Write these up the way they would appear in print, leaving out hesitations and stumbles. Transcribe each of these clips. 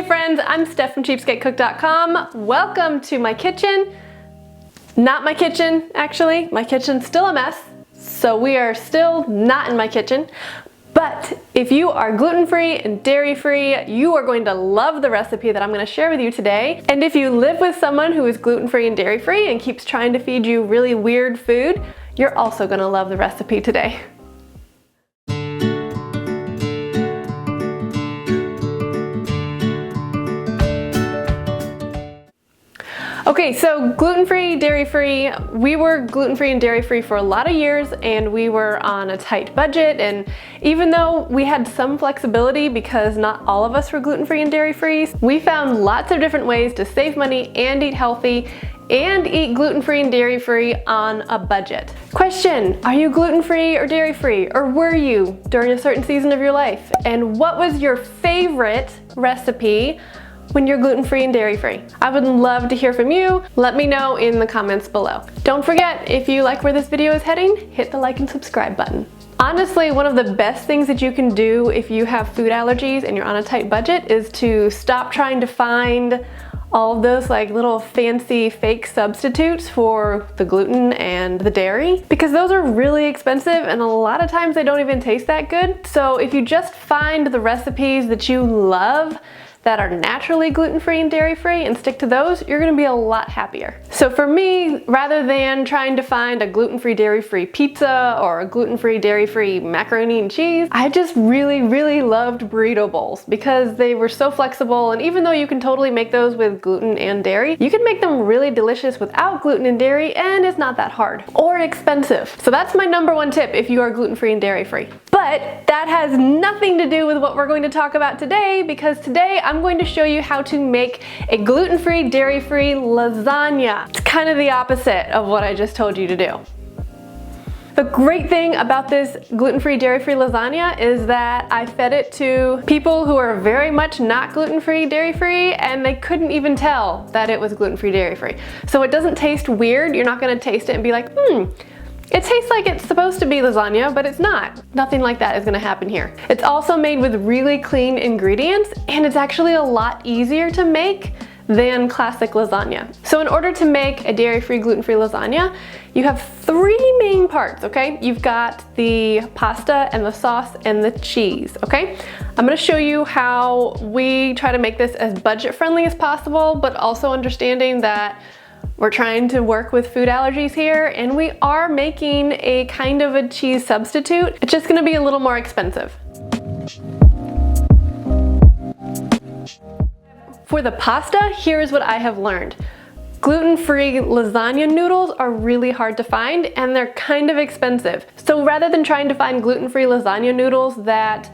friends, I'm Steph from cheapskatecook.com. Welcome to my kitchen. Not my kitchen, actually. My kitchen's still a mess, so we are still not in my kitchen. But if you are gluten-free and dairy-free, you are going to love the recipe that I'm going to share with you today. And if you live with someone who is gluten-free and dairy-free and keeps trying to feed you really weird food, you're also going to love the recipe today. Okay, so gluten-free, dairy-free. We were gluten-free and dairy-free for a lot of years, and we were on a tight budget, and even though we had some flexibility because not all of us were gluten-free and dairy-free, we found lots of different ways to save money and eat healthy and eat gluten-free and dairy-free on a budget. Question, are you gluten-free or dairy-free, or were you during a certain season of your life? And what was your favorite recipe when you're gluten-free and dairy-free? I would love to hear from you. Let me know in the comments below. Don't forget, if you like where this video is heading, hit the like and subscribe button. Honestly, one of the best things that you can do if you have food allergies and you're on a tight budget is to stop trying to find all of those like little fancy fake substitutes for the gluten and the dairy, because those are really expensive and a lot of times they don't even taste that good. So if you just find the recipes that you love that are naturally gluten-free and dairy-free and stick to those, you're gonna be a lot happier. So for me, rather than trying to find a gluten-free dairy-free pizza or a gluten-free dairy-free macaroni and cheese, I just really loved burrito bowls because they were so flexible, and even though you can totally make those with gluten and dairy, you can make them really delicious without gluten and dairy, and it's not that hard or expensive. So that's my #1 tip if you are gluten-free and dairy-free. But that has nothing to do with what we're going to talk about today, because today I'm going to show you how to make a gluten-free, dairy-free lasagna. It's kind of the opposite of what I just told you to do. The great thing about this gluten-free, dairy-free lasagna is that I fed it to people who are very much not gluten-free, dairy-free, and they couldn't even tell that it was gluten-free, dairy-free. So it doesn't taste weird. You're not gonna taste it and be like, it tastes like it's supposed to be lasagna, but it's not. Nothing like that is gonna happen here. It's also made with really clean ingredients, and it's actually a lot easier to make than classic lasagna. So in order to make a dairy-free, gluten-free lasagna, you have 3 main parts, okay? You've got the pasta and the sauce and the cheese, okay? I'm gonna show you how we try to make this as budget-friendly as possible, but also understanding that we're trying to work with food allergies here, and we are making a kind of a cheese substitute. It's just gonna be a little more expensive. For the pasta, here's what I have learned. Gluten-free lasagna noodles are really hard to find, and they're kind of expensive. So rather than trying to find gluten-free lasagna noodles that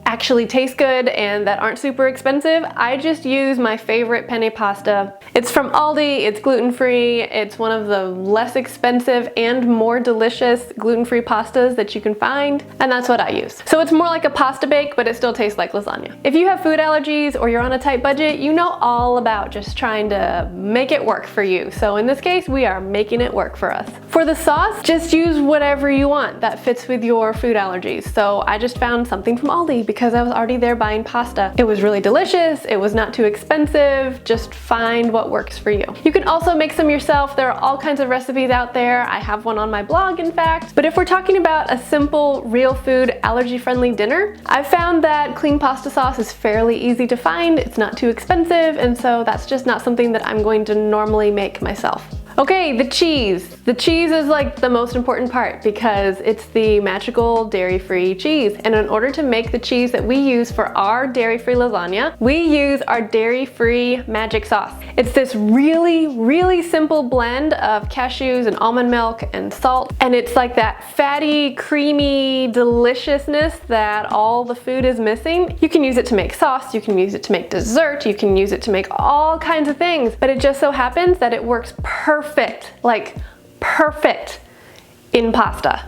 actually taste good and that aren't super expensive, I just use my favorite penne pasta. It's from Aldi, it's gluten-free, it's one of the less expensive and more delicious gluten-free pastas that you can find, and that's what I use. So it's more like a pasta bake, but it still tastes like lasagna. If you have food allergies or you're on a tight budget, you know all about just trying to make it work for you. So in this case, we are making it work for us. For the sauce, just use whatever you want that fits with your food allergies. So I just found something from Aldi because I was already there buying pasta. It was really delicious, it was not too expensive, just find what works for you. You can also make some yourself. There are all kinds of recipes out there. I have one on my blog, in fact. But if we're talking about a simple, real food, allergy-friendly dinner, I've found that clean pasta sauce is fairly easy to find, it's not too expensive, and so that's just not something that I'm going to normally make myself. Okay, the cheese. The cheese is like the most important part because it's the magical dairy-free cheese. And in order to make the cheese that we use for our dairy-free lasagna, we use our dairy-free magic sauce. It's this really simple blend of cashews and almond milk and salt. And it's like that fatty, creamy deliciousness that all the food is missing. You can use it to make sauce, you can use it to make dessert, you can use it to make all kinds of things. But it just so happens that it works perfect, like perfect in pasta.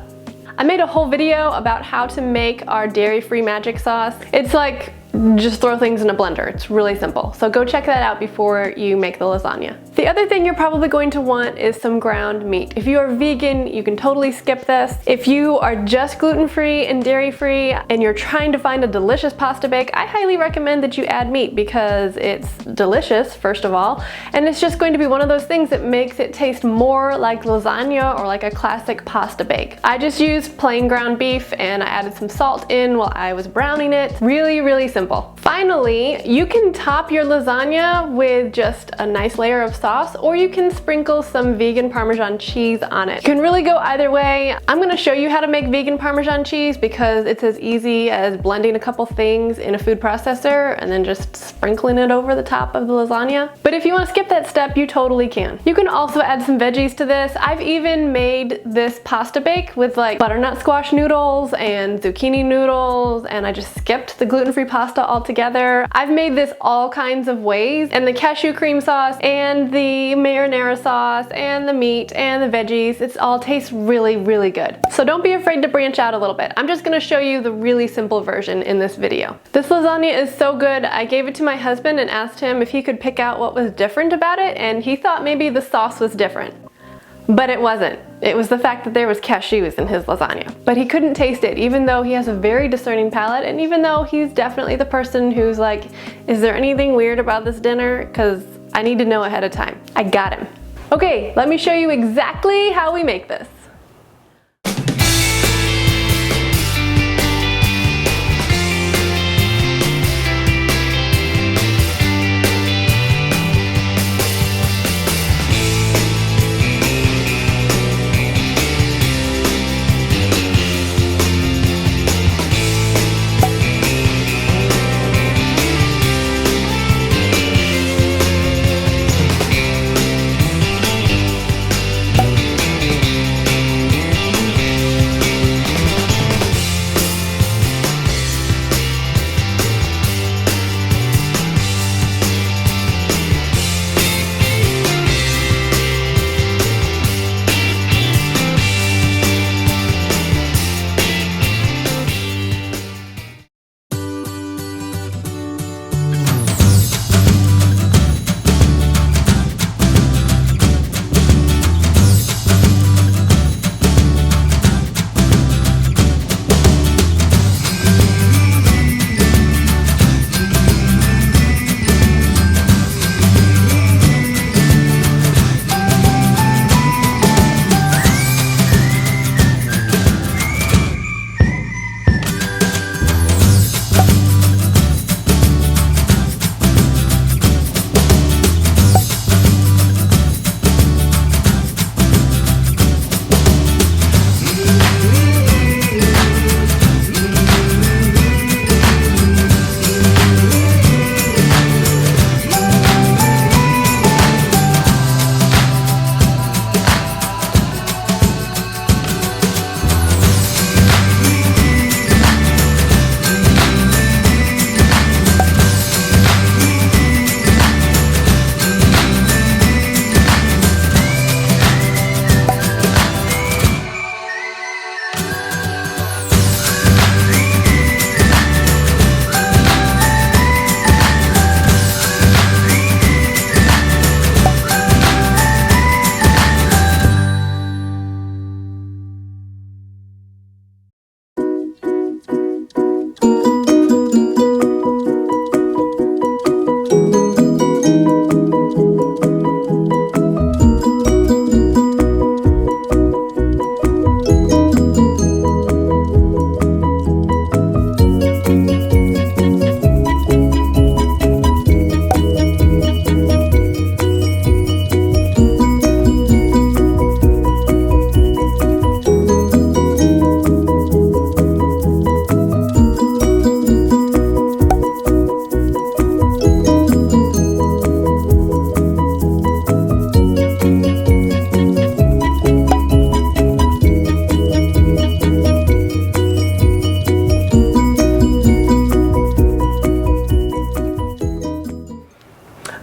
I made a whole video about how to make our dairy-free magic sauce. It's like just throw things in a blender. It's really simple. So go check that out before you make the lasagna. The other thing you're probably going to want is some ground meat. If you are vegan, you can totally skip this. If you are just gluten-free and dairy-free and you're trying to find a delicious pasta bake, I highly recommend that you add meat because it's delicious, first of all, and it's just going to be one of those things that makes it taste more like lasagna or like a classic pasta bake. I just used plain ground beef and I added some salt in while I was browning it. Really, really simple. Finally, you can top your lasagna with just a nice layer of sauce, or you can sprinkle some vegan Parmesan cheese on it. You can really go either way. I'm gonna show you how to make vegan Parmesan cheese because it's as easy as blending a couple things in a food processor and then just sprinkling it over the top of the lasagna. But if you want to skip that step, you totally can. You can also add some veggies to this. I've even made this pasta bake with like butternut squash noodles and zucchini noodles, and I just skipped the gluten-free pasta altogether. I've made this all kinds of ways, and the cashew cream sauce and the marinara sauce and the meat and the veggies, it all tastes really, really good. So don't be afraid to branch out a little bit. I'm just gonna show you the really simple version in this video. This lasagna is so good, I gave it to my husband and asked him if he could pick out what was different about it, and he thought maybe the sauce was different. But it wasn't. It was the fact that there was cashews in his lasagna. But he couldn't taste it, even though he has a very discerning palate, and even though he's definitely the person who's like, is there anything weird about this dinner? Because I need to know ahead of time. I got him. Okay, let me show you exactly how we make this.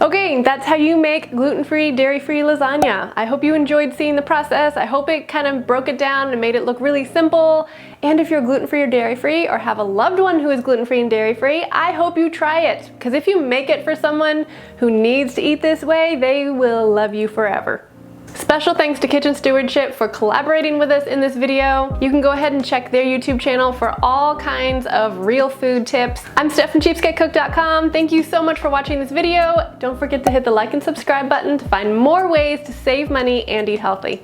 Okay, that's how you make gluten-free, dairy-free lasagna. I hope you enjoyed seeing the process. I hope it kind of broke it down and made it look really simple. And if you're gluten-free or dairy-free, or have a loved one who is gluten-free and dairy-free, I hope you try it. Because if you make it for someone who needs to eat this way, they will love you forever. Special thanks to Kitchen Stewardship for collaborating with us in this video. You can go ahead and check their YouTube channel for all kinds of real food tips. I'm Steph from cheapskatecook.com. Thank you so much for watching this video. Don't forget to hit the like and subscribe button to find more ways to save money and eat healthy.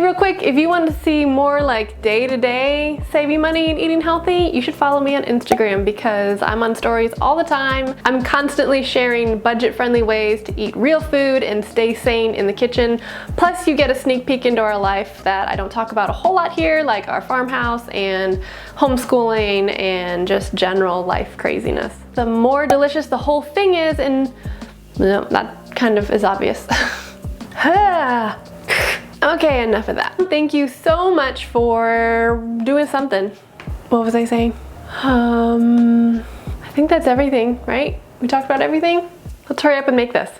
Real quick, if you want to see more like day-to-day saving money and eating healthy, you should follow me on Instagram because I'm on stories all the time. I'm constantly sharing budget-friendly ways to eat real food and stay sane in the kitchen. Plus, you get a sneak peek into our life that I don't talk about a whole lot here, like our farmhouse and homeschooling and just general life craziness. The more delicious the whole thing is, and no, that kind of is obvious. Okay, enough of that. Thank you so much for doing something. What was I saying? I think that's everything, right? We talked about everything? Let's hurry up and make this.